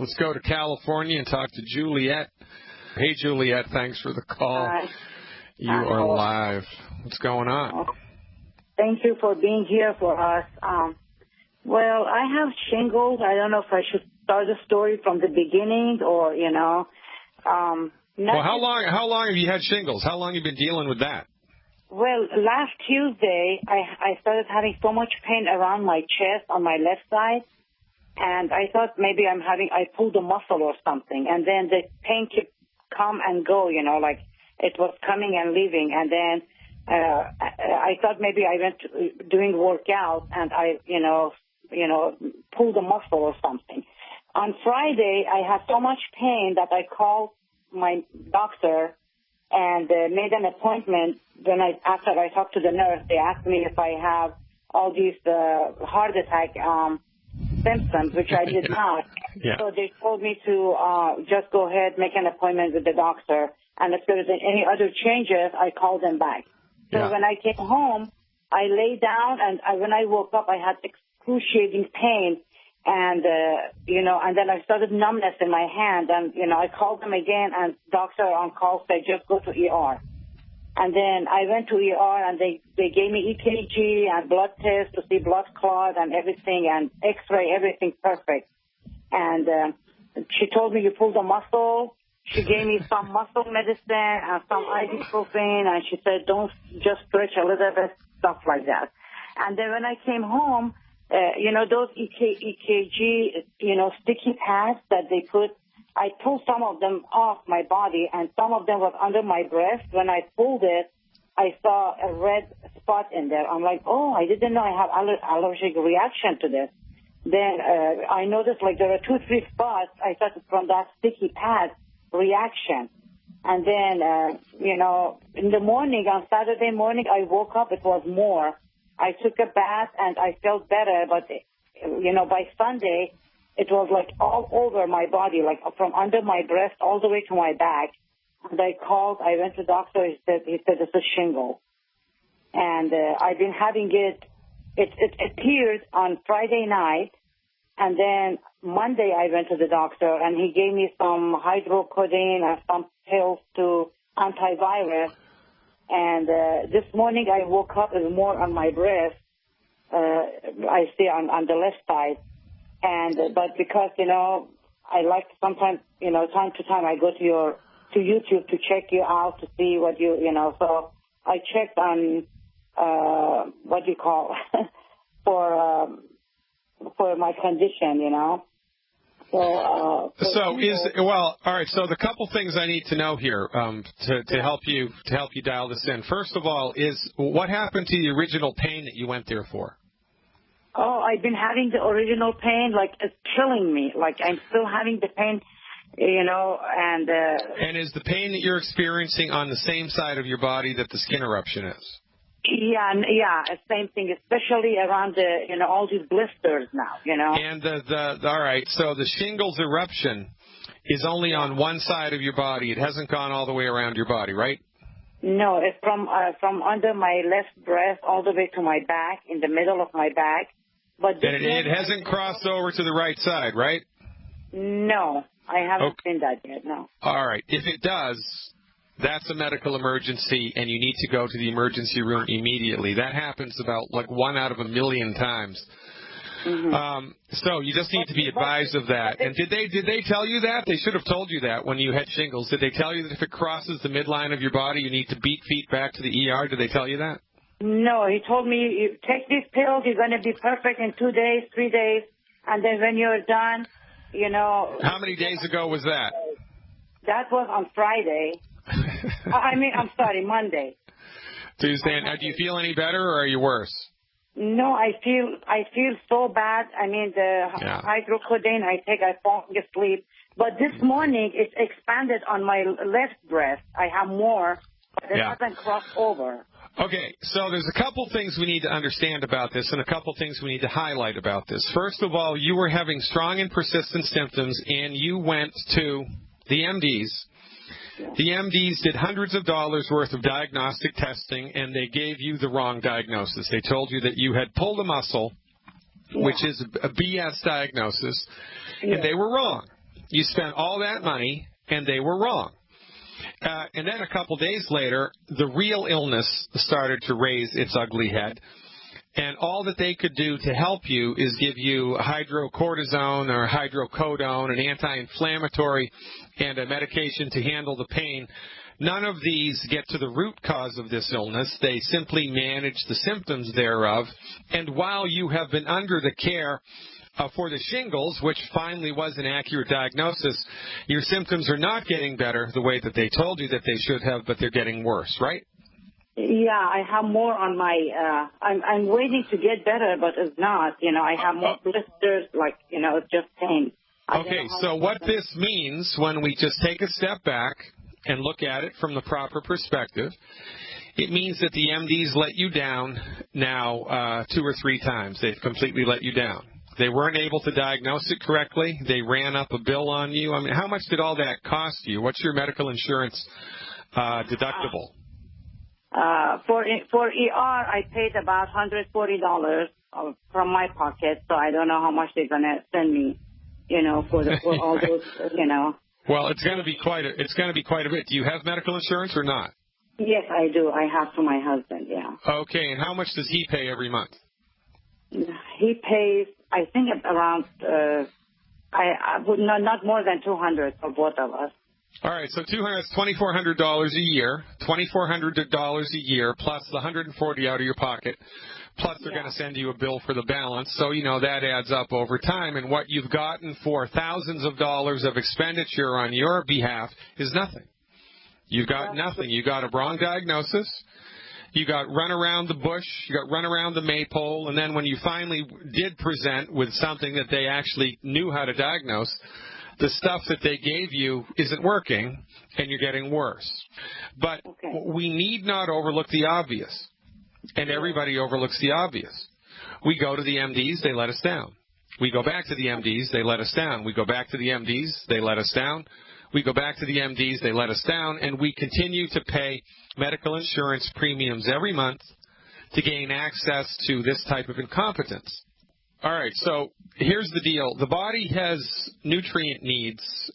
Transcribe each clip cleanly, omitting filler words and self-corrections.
Let's go to California and talk to Juliette. Hey, Juliette, thanks for the call. Hi. You are live. What's going on? Thank you for being here for us. Well, I have shingles. I don't know if I should start the story from the beginning or, well, how long have you had shingles? How long have you been dealing with that? Well, last Tuesday, I started having so much pain around my chest on my left side, and I thought maybe I pulled a muscle or something, and then the pain kept come and go, like it was coming and leaving, and then I thought maybe I went doing workout and I, pulled a muscle or something. On Friday, I had so much pain that I called my doctor and made an appointment. After I talked to the nurse, they asked me if I have all these heart attack symptoms, which I did not. Yeah. So they told me to just go ahead, make an appointment with the doctor, and if there was any other changes, I called them back. So when I came home, I lay down, and when I woke up, I had excruciating pain, and, and then I started numbness in my hand, and, I called them again, and doctor on call said, just go to ER. And then I went to ER, and they gave me EKG and blood test to see blood clot and everything, and X-ray, everything perfect. And she told me you pulled a muscle. She gave me some muscle medicine and some ibuprofen, and she said, don't just stretch a little bit, stuff like that. And then when I came home, those EKG, sticky pads that they put, I pulled some of them off my body, and some of them was under my breast. When I pulled it, I saw a red spot in there. I'm like, oh, I didn't know I have allergic reaction to this. Then I noticed like there are 2-3 spots. I thought it's from that sticky pad reaction. And then, in the morning, on Saturday morning, I woke up, it was more. I took a bath and I felt better, but, by Sunday, it was like all over my body, like from under my breast all the way to my back. And I went to the doctor, he said it's a shingle. And I've been having it appeared on Friday night, and then Monday I went to the doctor, and he gave me some hydrocodone and some pills to antivirus. And this morning I woke up with more on my breast, I see on the left side. And but because, I like sometimes, time to time I go to YouTube to check you out to see what so I checked on, for my condition, So all right. So the couple things I need to know here to help you dial this in. First of all, is what happened to the original pain that you went there for? Oh, I've been having the original pain, like it's killing me. Like I'm still having the pain, and. And is the pain that you're experiencing on the same side of your body that the skin eruption is? Yeah, same thing, especially around the, all these blisters now, And all right, so the shingles eruption is only on one side of your body. It hasn't gone all the way around your body, right? No, it's from under my left breast all the way to my back, in the middle of my back. But it hasn't crossed over to the right side, right? No, I haven't seen that yet, no. All right, if it does, that's a medical emergency, and you need to go to the emergency room immediately. That happens about like 1 out of 1 million times. Mm-hmm. So you just need to be advised of that. And did they tell you that? They should have told you that when you had shingles. Did they tell you that if it crosses the midline of your body, you need to beat feet back to the ER? Did they tell you that? No, he told me, you take these pills, you're going to be perfect in 2 days, 3 days, and then when you're done, How many days ago was that? That was on Friday. I'm sorry, Monday. Tuesday. Do you feel any better, or are you worse? No, I feel so bad. I mean, the hydrocodone I take, I fall asleep. But this morning, it's expanded on my left breast. I have more, but it hasn't crossed over. Okay, so there's a couple things we need to understand about this and a couple things we need to highlight about this. First of all, you were having strong and persistent symptoms, and you went to the MDs. The MDs did hundreds of dollars worth of diagnostic testing, and they gave you the wrong diagnosis. They told you that you had pulled a muscle, which is a BS diagnosis, and they were wrong. You spent all that money, and they were wrong. And then a couple days later, the real illness started to raise its ugly head. And all that they could do to help you is give you hydrocortisone or hydrocodone, an anti-inflammatory, and a medication to handle the pain. None of these get to the root cause of this illness. They simply manage the symptoms thereof. And while you have been under the care for the shingles, which finally was an accurate diagnosis, your symptoms are not getting better the way that they told you that they should have, but they're getting worse, right? Yeah, I have more on my, I'm waiting to get better, but it's not. I have more blisters, it's just pain. Okay, so what this means when we just take a step back and look at it from the proper perspective, it means that the MDs let you down now 2 or 3 times. They've completely let you down. They weren't able to diagnose it correctly. They ran up a bill on you. I mean, how much did all that cost you? What's your medical insurance deductible? For ER, I paid about $140 from my pocket, so I don't know how much they're going to send me, for all those, Well, it's going to be quite a bit. Do you have medical insurance or not? Yes, I do. I have for my husband, yeah. Okay, and how much does he pay every month? He pays, I think, around, not more than $200 for both of us. All right, so $2,400 a year, $2,400 a year, plus the $140 out of your pocket, plus they're going to send you a bill for the balance. So, that adds up over time, and what you've gotten for thousands of dollars of expenditure on your behalf is nothing. You've got nothing. You got a wrong diagnosis. You got run around the bush. You got run around the maypole, and then when you finally did present with something that they actually knew how to diagnose, the stuff that they gave you isn't working, and you're getting worse. But we need not overlook the obvious, and everybody overlooks the obvious. We go to the MDs, they let us down. We go back to the MDs, they let us down. We go back to the MDs, they let us down. We go back to the MDs, they let us down, and we continue to pay medical insurance premiums every month to gain access to this type of incompetence. All right, so here's the deal. The body has nutrient needs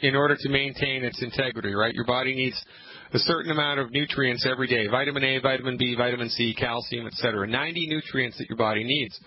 in order to maintain its integrity, right? Your body needs a certain amount of nutrients every day, vitamin A, vitamin B, vitamin C, calcium, etc. 90 nutrients that your body needs.